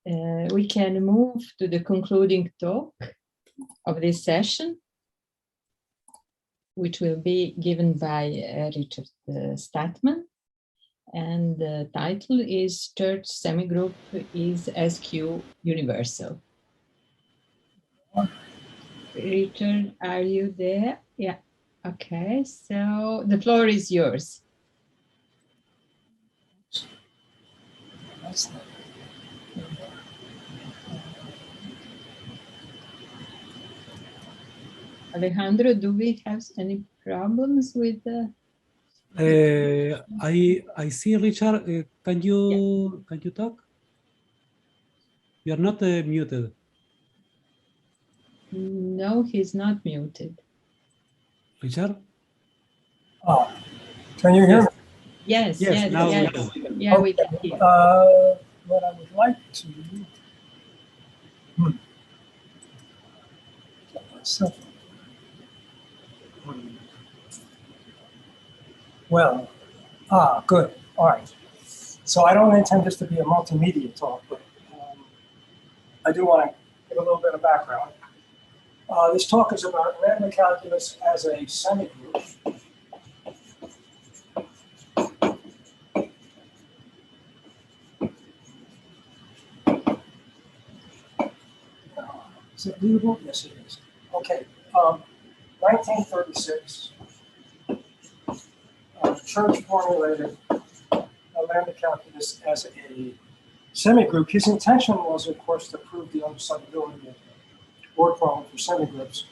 we can move to the concluding talk of this session, which will be given by Richard Statman. And the title is Church Semigroup is SQ Universal. Richard, are you there? Yeah. Okay, so the floor is yours. Alejandro, do we have any problems with the? I see Richard. Can you talk? You are not muted. No, he's not muted. Richard? Oh, can you hear me? Yes, yes, now yes. we can. Yeah, Okay. we can hear. What I would like to get myself. Well, good. All right. So I don't intend this to be a multimedia talk, but I do want to give a little bit of background. This talk is about random calculus as a semigroup. Is it readable? Yes, it is. Okay. 1936, Church formulated a lambda calculus as a semigroup. His intention was, of course, to prove the undecidability of the word problem for semigroups.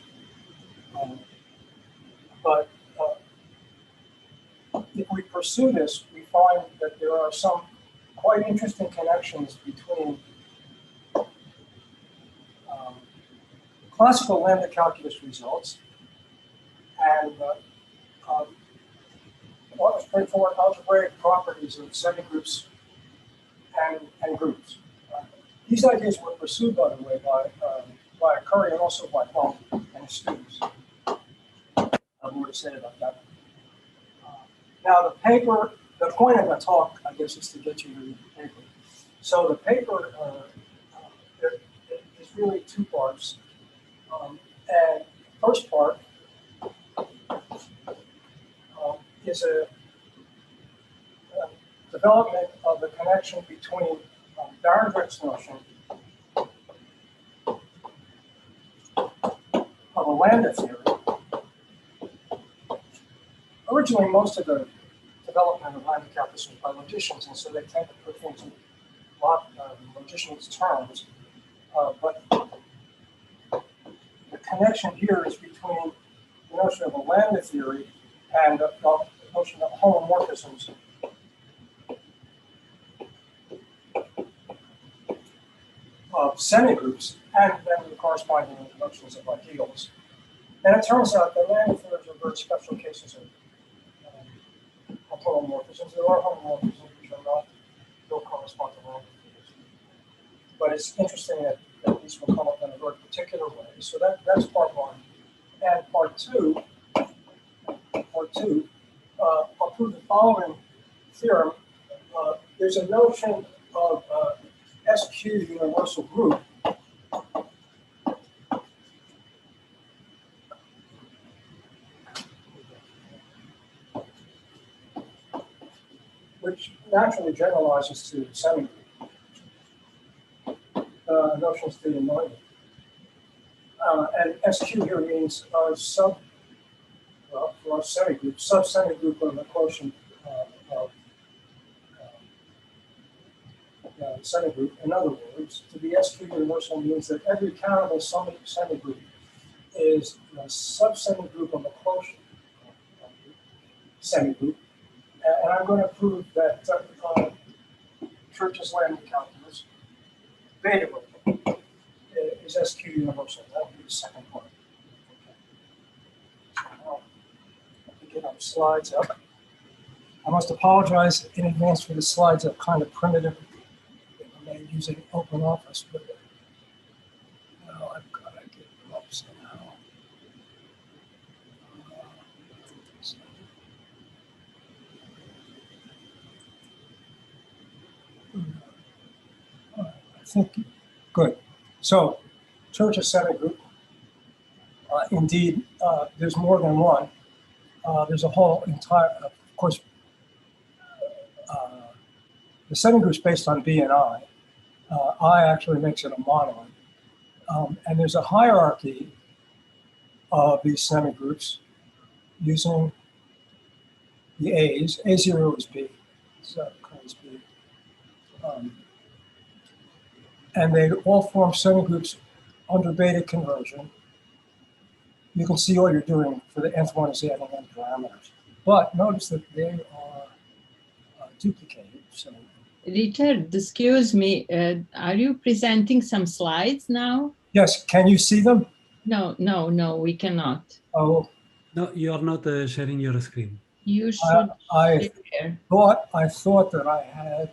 But if we pursue this, we find that there are some quite interesting connections between classical lambda calculus results and straightforward algebraic properties of semigroups and groups. These ideas were pursued, by the way, by Curry and also by Mellon and his students. More to say about that. Now, the paper, the point of the talk, I guess, is to get you to read the paper. So the paper is really two parts. And the first part is a development of the connection between Dirichlet's notion of a lambda theory. Originally, most of the development of lambda calculus was by logicians, and so they tend to put things in logicians' terms. But the connection here is between the notion of a lambda theory and the notion of homomorphisms. Of semigroups, and then the corresponding notions of ideals. And it turns out that lambda theories are very special cases of homomorphisms. There are homomorphisms which are not, don't correspond to lambda theories. But it's interesting that these will come up in a very particular way. So that's part one. And part two, I'll prove the following theorem. There's a notion of SQ universal group which naturally generalizes to semigroup. Notions to the mind. And SQ here means for a semigroup, sub-semigroup of the quotient of semigroup. In other words, to be SQ universal means that every countable semigroup is a sub-semigroup of a quotient semigroup. And I'm going to prove that Church's lambda calculus, beta is SQ universal. That will be the second part. Now, let me get our slides up. I must apologize in advance for the slides are kind of primitive. I'm using Open Office, but now I've got to get them up somehow. think, good. So, Church's semigroup, indeed, there's more than one. There's a whole entire, of course, the semigroup's based on B and I. I actually makes it a monoid. And there's a hierarchy of these semigroups using the A's. A0 is B, so is B. And they all form semigroups under beta conversion. You can see all you're doing for the nth one is adding n parameters. But notice that they are duplicated. So, Richard, excuse me, are you presenting some slides now? yes, can you see them? No, we cannot. Oh, No, you are not sharing your screen. You should I share. thought that I had.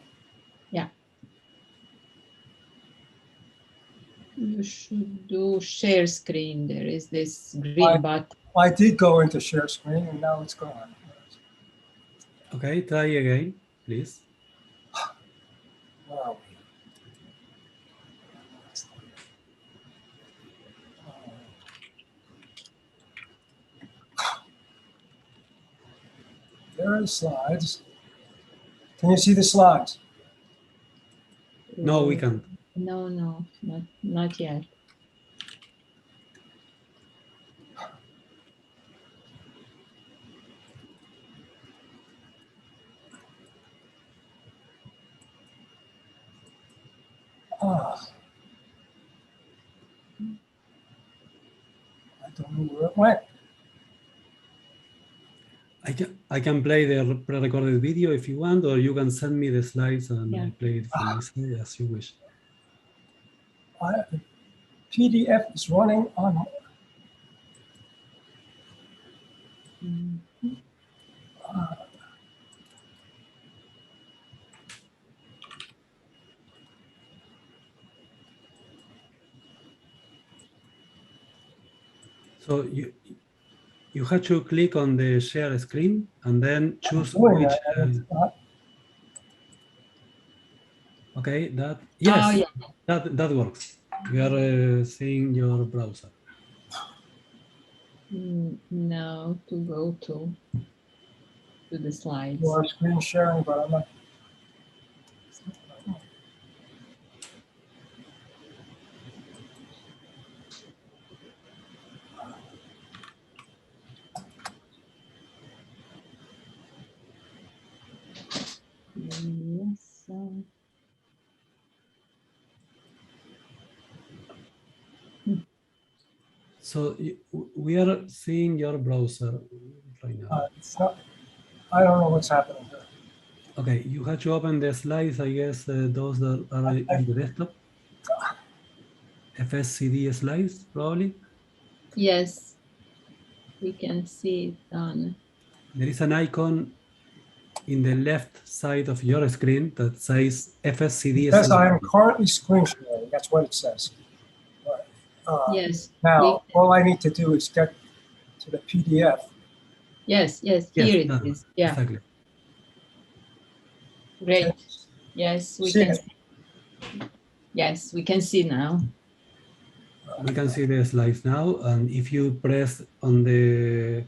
Yeah. You should do share screen. There is this green button. I did go into share screen and now it's gone. Okay, try again, please. Where are we? There are the slides. Can you see the slides? No, we can't. No, not yet. I don't know where it went. I can play the pre-recorded video if you want, or you can send me the slides and I play it from my side as you wish. PDF is running on. So you have to click on the share screen and then choose which. Okay, that yes, Oh, yeah. that works. We are seeing your browser. No, to go to the slides. You are screen sharing, but I'm not. Yes. So we are seeing your browser right now. It's not. I don't know what's happening here. Okay, you have to open the slides, I guess, those that are in the desktop. FSCD slides, probably. Yes, we can see it on. There is an icon in the left side of your screen that says FSCD. It says I am currently screen sharing. That's what it says. Yes. Now, all I need to do is get to the PDF. Yes, here it is. Yeah. Exactly. Great. Yes, we can see. Yes, we can see now. We can see the slides now, and if you press on the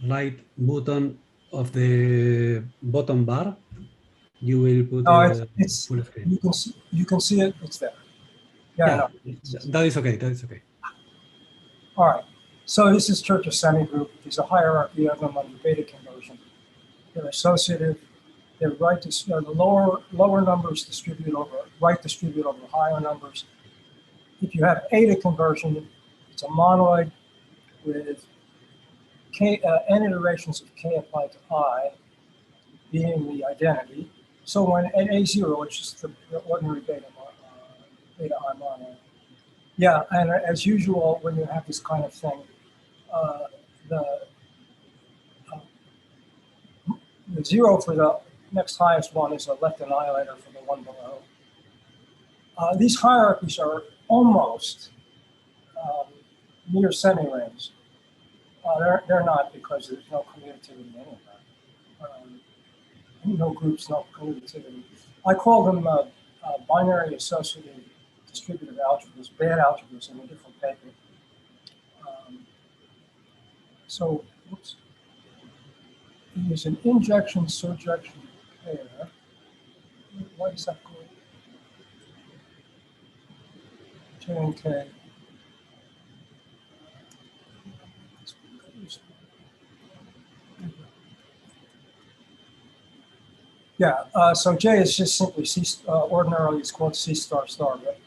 right button of the bottom bar, you will put it's full screen. You can see it. It's there. Yeah, no. That is okay. That is okay. All right. So this is Church's semigroup. There's a hierarchy of them under beta conversion. They're associative. They're right. The lower numbers distribute over higher numbers. If you have eta conversion, it's a monoid with n iterations of k applied to I being the identity. So when at A0, which is the ordinary beta I monoid. Yeah, and as usual, when you have this kind of thing, the 0 for the next highest one is a left annihilator for the one below. These hierarchies are almost near semi-rings. They're not, because there's no commutativity in any of that. No groups, no commutativity. I call them binary associative distributive algebras, bad algebras in a different paper. So, whoops. It is an injection-surjection pair. Why is that called? J and K. Yeah, so J is just simply C, ordinarily it's called C star star, but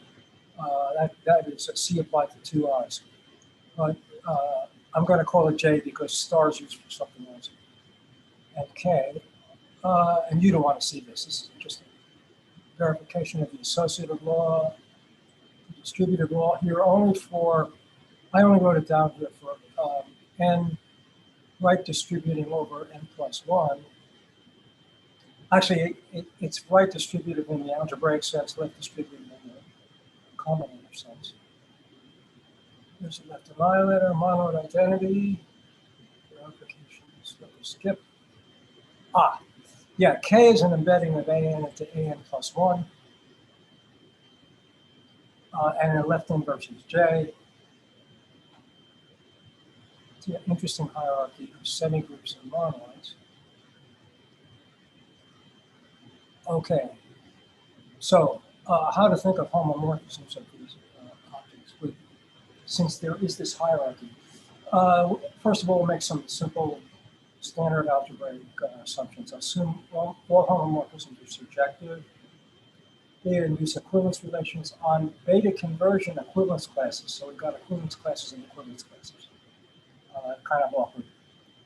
that is a C applied to two I's. But I'm going to call it J because star is used for something else. And K, and you don't want to see this. This is just a verification of the associative law, the distributive law here only for, I only wrote it down here for n right distributing over n plus 1. Actually, it's right distributive in the algebraic sense, left distributive in the combinator sense. There's a left annihilator, monoid identity, verifications, skip. Yeah, K is an embedding of AN into AN plus 1. And a left inverse is J. It's an interesting hierarchy of semigroups and monoids. Okay, so how to think of homomorphisms of these objects since there is this hierarchy. First of all, we'll make some simple standard algebraic assumptions. Assume all homomorphisms are surjective. They use equivalence relations on beta conversion equivalence classes. So we've got equivalence classes and equivalence classes. Kind of awkward.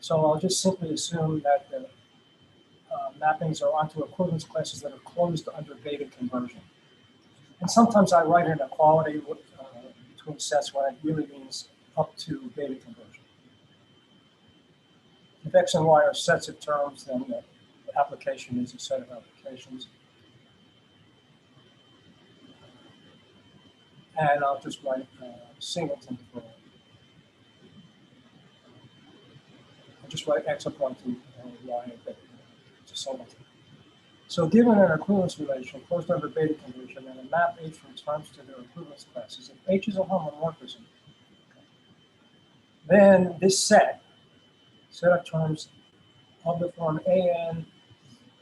So I'll just simply assume that the mappings are onto equivalence classes that are closed under beta conversion. And sometimes I write an equality between sets when it really means up to beta conversion. If X and Y are sets of terms, then the application is a set of applications. And I'll just write singleton for I'll just write X appointed and Y at beta. It's a singleton. So given an equivalence relation closed under beta conversion and a map H from terms to their equivalence classes, if H is a homomorphism, then this set of terms of the form AN,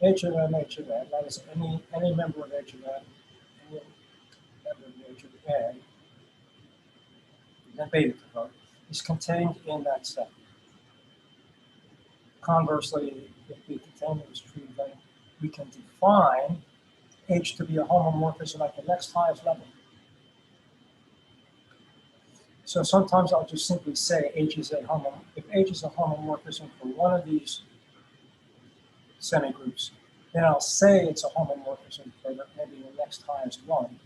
H of M, H of N, that is any member of H of N, any member of H of N, then beta convert, is contained in that set. Conversely, if the containment is true, then we can define H to be a homomorphism at the next highest level. So sometimes I'll just simply say H is a if H is a homomorphism for one of these semigroups, then I'll say it's a homomorphism for maybe the next highest one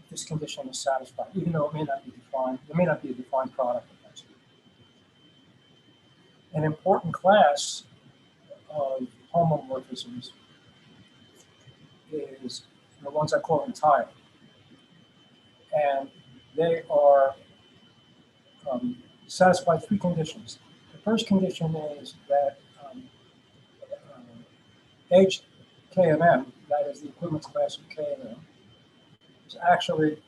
if this condition is satisfied, even though it may not be defined. There may not be a defined product of that. An important class of homomorphisms is the ones I call entire. And they are satisfy three conditions. The first condition is that H, K, and M, that is the equivalence class of K and M, is actually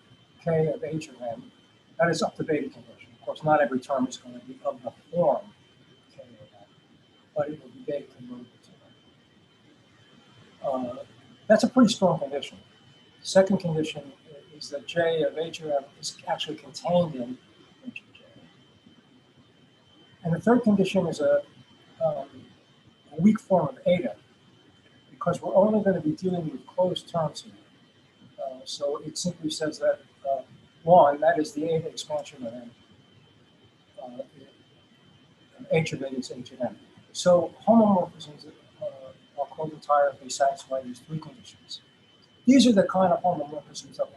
K of H of M. That is up to beta conversion. Of course, not every term is going to be of the form K of M, but it will be beta converted to M. That's a pretty strong condition. The second condition is that J of H of M is actually contained in H of J. And the third condition is a weak form of eta, because we're only going to be dealing with closed terms here. So it simply says that one, that is the eta expansion of M. H of A is H of M. So homomorphisms are called entire if they satisfy these three conditions. These are the kind of homomorphisms that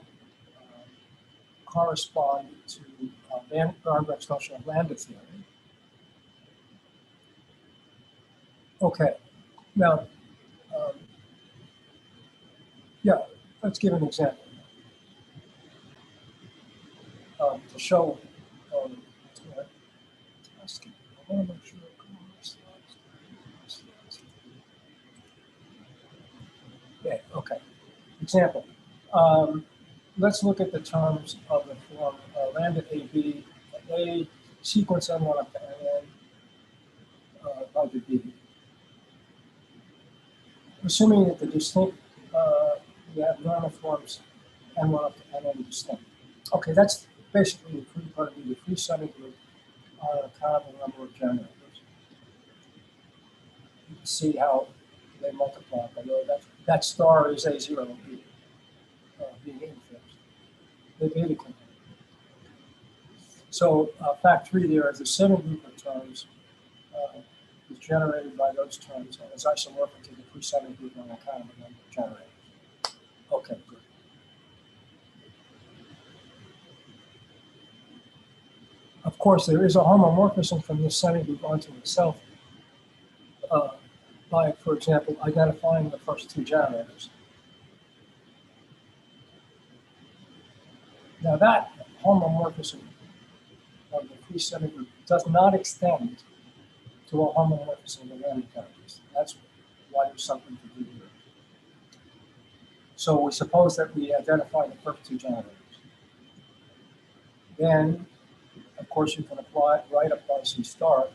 correspond to Barnbach's notion of lambda theory. Okay, now, yeah, let's give an example to show. I want to make sure I come on my slides. Yeah, okay. Example. let's look at the terms of the form lambda AB, A sequence N1 up to N by the B. Assuming that the distinct, you have normal forms N1 up to Nn distinct. Okay, that's basically going to be the free semigroup on a countable number of generators. You can see how they multiply. That star is A0 being infinite. They beta compare. So fact 3 there is the semigroup of terms is generated by those terms and is isomorphic to the free semigroup on a countable number of generators. Okay, good. Of course, there is a homomorphism from this semigroup onto itself by, for example, identifying the first two generators. Now that homomorphism of the free semigroup does not extend to a homomorphism of the lambda characters. That's why there's something to do here. So we suppose that we identify the first two generators. Then, of course, you can apply C star.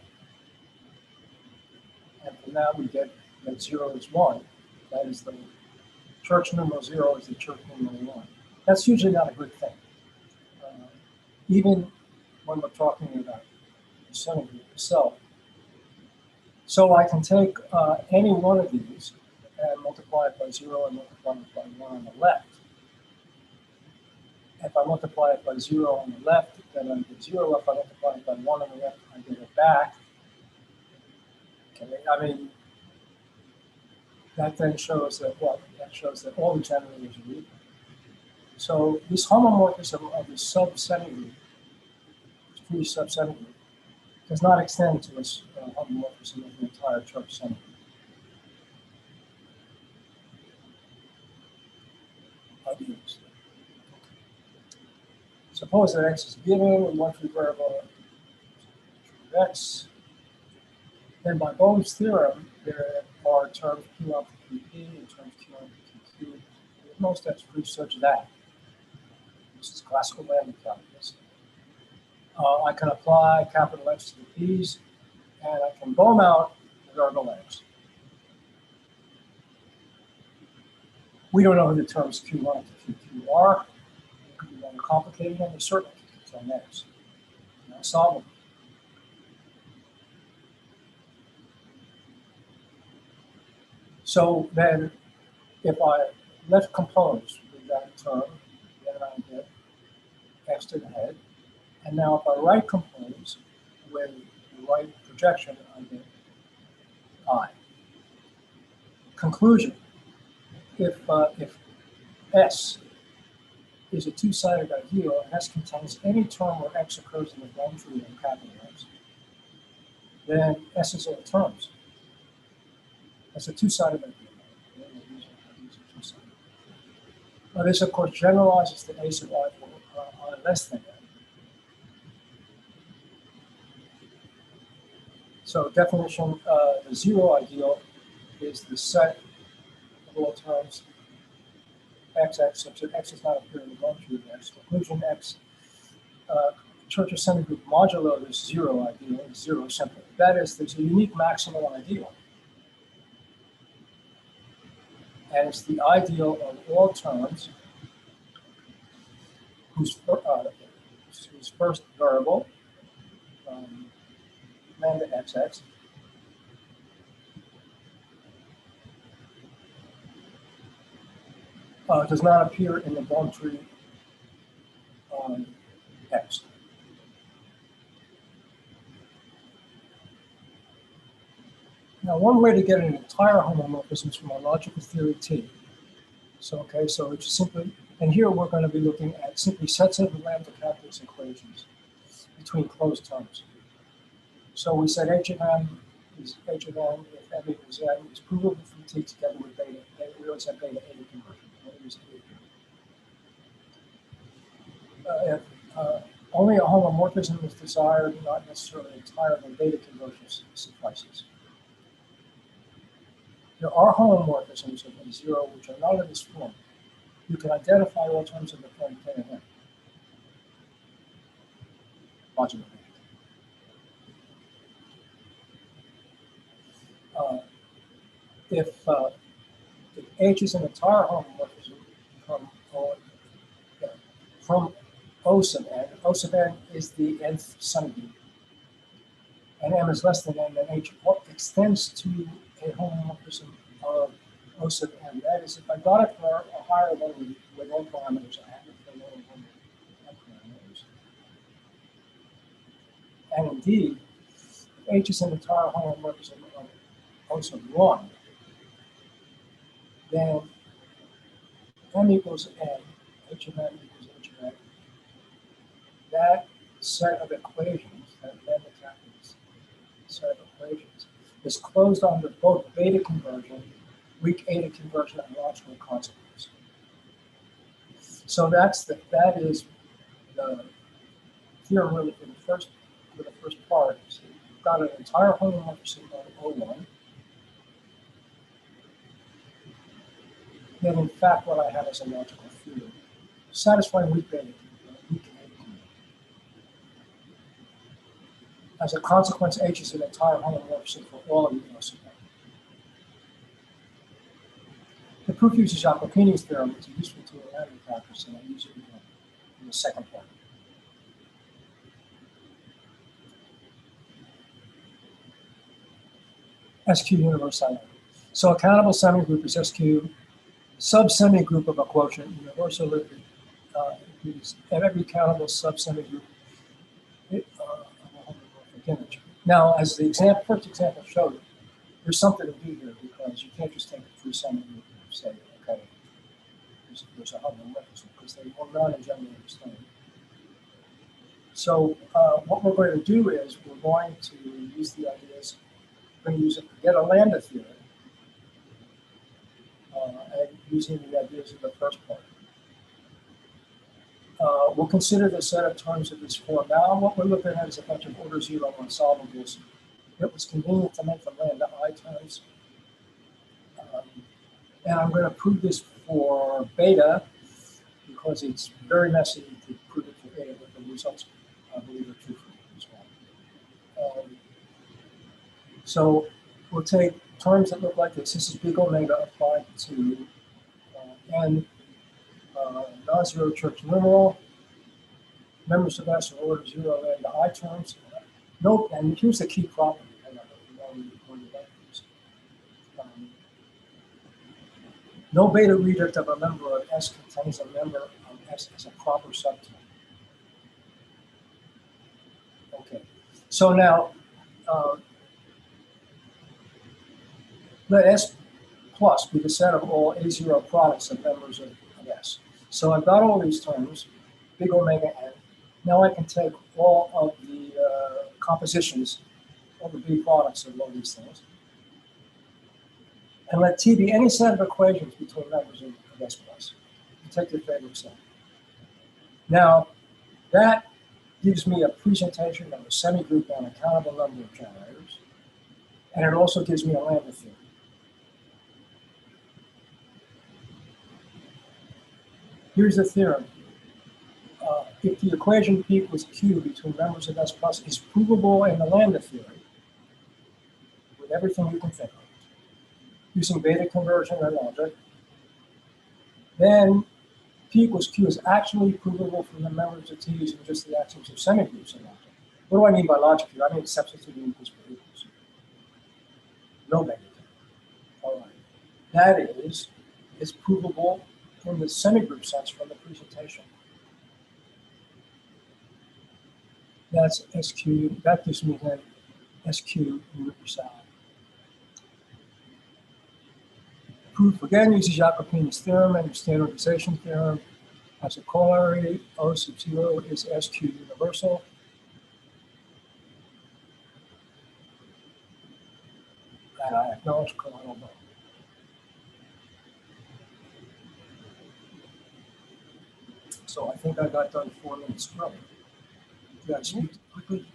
And from that, we get that 0 is 1. That is the church numeral 0 is the church numeral 1. That's usually not a good thing. Even when we're talking about the semigroup itself. So I can take any one of these and multiply it by 0 and multiply it by 1 on the left. If I multiply it by 0 on the left, then I get 0. If I multiply it by 1 on the left, I get it back. Okay, I mean, that then shows that what? That shows that all the generators are equal. So this homomorphism of the sub-semigroup, free sub-semigroup, does not extend to this homomorphism of the entire church semigroup. Ideas. Suppose that x is given and one free variable x. Then by Bohm's theorem, there are terms q up to qp and terms q up to qq. With most x free such that. This is classical lambda calculus. I can apply capital X to the p's, and I can Bohm out the variable x. We don't know who the terms q1 to qq are. It could be more complicated, and they certainly can contain x. Now solve them. So then, if I left compose with that term, then I get x to the head. And now if I right compose with the right projection, I get I. Conclusion. If S is a two-sided ideal, and S contains any term where x occurs in the Bohm tree of capital X, then S is all terms. That's a two-sided ideal. Now this, of course, generalizes the A sub I on less than n. So definition, the zero ideal is the set of all terms xx such that x is not appear in the Bohm tree of x. Conclusion x, Church's semigroup modulo this zero ideal is zero simple. That is, there's a unique maximal ideal. And it's the ideal of all terms whose first variable, lambda xx, does not appear in the Bohm tree on x. Now, one way to get an entire homomorphism is from our logical theory T. So, okay, so it's simply, and here we're going to be looking at simply sets of the lambda calculus equations between closed terms. So we said h of m is h of n if m equals n is provable from T together with beta. We always have beta eta conversion. If only a homomorphism is desired, not necessarily entirely beta conversion suffices. There are homomorphisms of A0 which are not of this form. you can identify all terms of the form K and M. Logically. If H is an entire homomorphism from O sub n is the nth semigroup, and M is less than n, then H extends to a homomorphism of O sub n. That is, if I got it for a higher one with n parameters, I have it for lower one with n parameters. And indeed, if H is an entire homomorphism of O sub 1, then M equals n, H of n equals H of n. That set of equations, that lambda calculus set of equations, is closed under both beta conversion, weak eta conversion, and logical consequence. So that is the theorem really for the first part. So you've got an entire homomorphism on O1. Then in fact what I have is a logical theorem satisfying weak eta conversion. As a consequence, H is an entire homomorphism for all of the OSM. The proof uses Jacobi's theorem. It's a useful tool in lambda calculus, and I use it in the second part. SQ universality. So a countable semigroup is SQ, sub-semigroup of a quotient. Universality is every countable sub-semigroup of a homomorphic image. Now, as the first example showed, there's something to do here because you can't just take a free semigroup and say, okay, there's a homomorphism, because they will not in general understand. So what we're going to do is we're going to use the ideas, we're going to use it to get a lambda theorem, and using the ideas of the first part. We'll consider the set of terms of this form. Now what we're looking at is a bunch of order 0 unsolvables. It was convenient to make the lambda I terms. And I'm going to prove this for beta because it's very messy to prove it for beta, but the results I believe are true for beta as well. So we'll take terms that look like this. This is big omega applied to n non-zero church numeral. Members of S are order 0 lambda I terms. Nope, and here's the key property. No beta reduct of a member of S contains a member of S as a proper subterm. Okay, so now let S plus be the set of all A0 products of members of S. So I've got all these terms, big omega n. Now I can take all of the compositions, all the B products of all these things, and let T be any set of equations between members of S plus. You take your favorite set. Now, that gives me a presentation of a semigroup on a countable number of generators, and it also gives me a lambda theorem. Here's the theorem. If the equation P equals Q between members of S plus is provable in the lambda theory, with everything you can think of, using beta conversion and logic, then P equals Q is actually provable from the members of T using just the axioms of semigroups and logic. What do I mean by logic here? I mean substituting equals for equals. No beta. All right. That is provable in the semigroup sense from the presentation. That's SQ, that gives me then SQ universality. Proof again uses Jacobi's theorem and standardization theorem. As a corollary, O sub 0 is SQ universal. And I acknowledge colonel both. So I think I got done 4 minutes early. Did I speak quickly?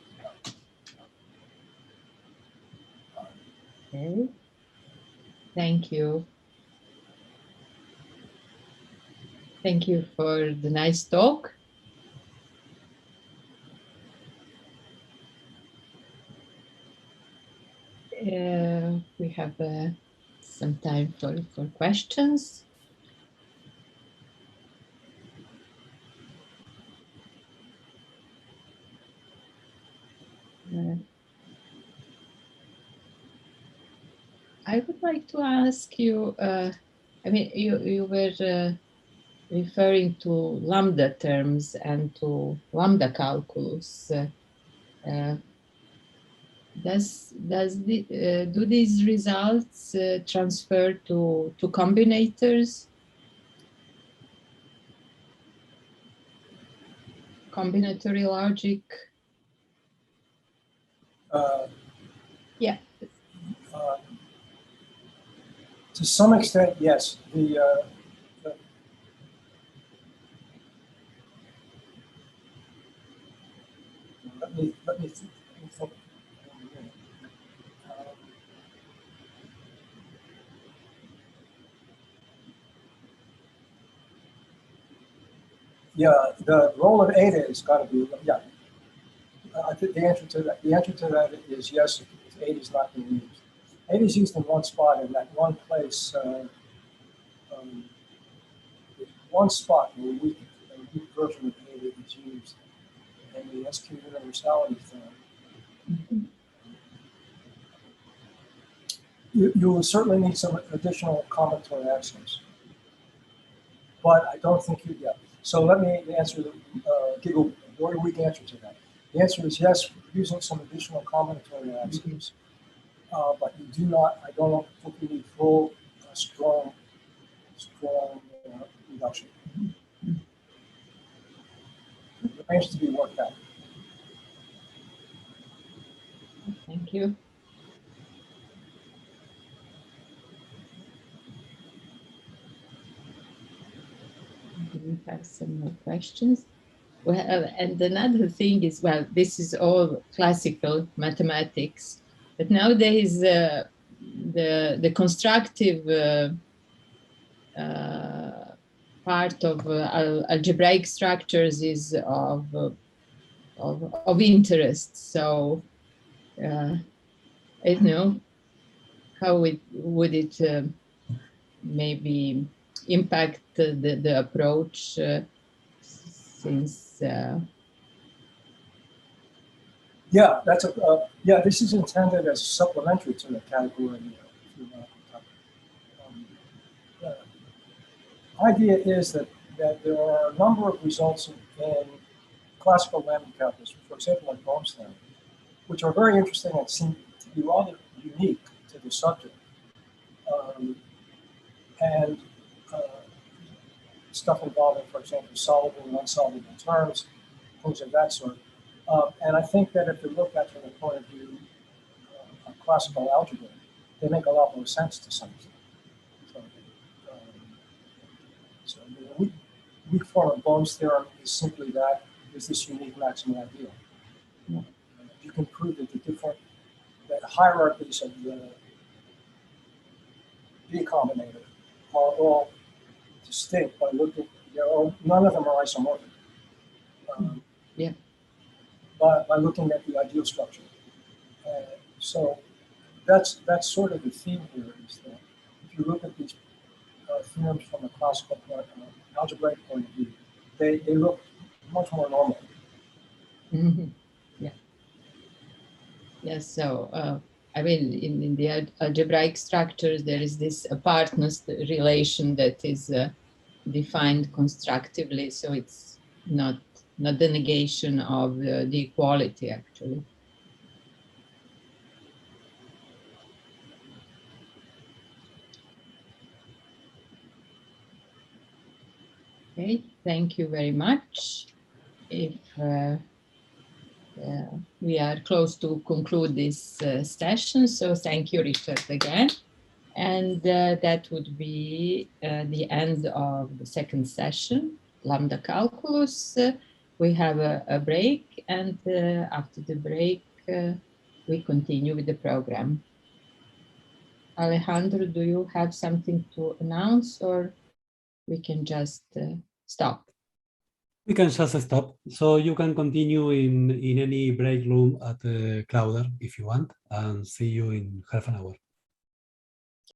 Okay. Thank you. Thank you for the nice talk. We have some time for questions. I would like to ask you, I mean, you were referring to lambda terms and to lambda calculus. Do these results transfer to combinators? Combinatory logic? Yeah. To some extent, yes. Let me think. Yeah, the role of eta has got to be, yeah. I think the answer to that is yes, if eta is not being used. Eta is used in one spot, in that one place, one spot where a weak version of eta is used, and the SQ universality theorem. Mm-hmm. You will certainly need some additional combinatorial axioms, but I don't think you get. So let me answer give a very weak answer to that. The answer is yes, using some additional combinatorial axioms, but you do not. I don't think you need full, strong reduction. It remains to be worked out. Thank you. We have some more questions. Well, and another thing is, well, this is all classical mathematics, but nowadays the constructive part of algebraic structures is of interest. So I don't know how would it maybe impact the approach since. Yeah, that's yeah. This is intended as supplementary to the category. The idea is that there are a number of results in classical lambda calculus, for example, like Bohm's theorem, which are very interesting and seem to be rather unique to the subject. And stuff involving, for example, solvable and unsolvable terms, things of that sort. And I think that if you look at from the point of view of classical algebra, they make a lot more sense to some extent. So the weak form of Bohm's theorem is simply that, is this unique maximal ideal. Yeah. You can prove that the hierarchies of the B combinator are all distinct by looking, none of them are isomorphic. Yeah. By looking at the ideal structure. So that's sort of the theme here, is that if you look at these theorems from a classical algebraic point of view, they look much more normal. Mm-hmm. Yeah. Yes. So I mean, in the algebraic structures, there is this apartness relation that is defined constructively. So it's not the negation of the equality, actually. Okay, thank you very much. If we are close to conclude this session, so thank you, Richard, again. And that would be the end of the second session, Lambda Calculus. We have a break, and after the break, we continue with the program. Alejandro, do you have something to announce, or we can just stop? We can just stop. So you can continue in any break room at Clouder if you want, and see you in half an hour.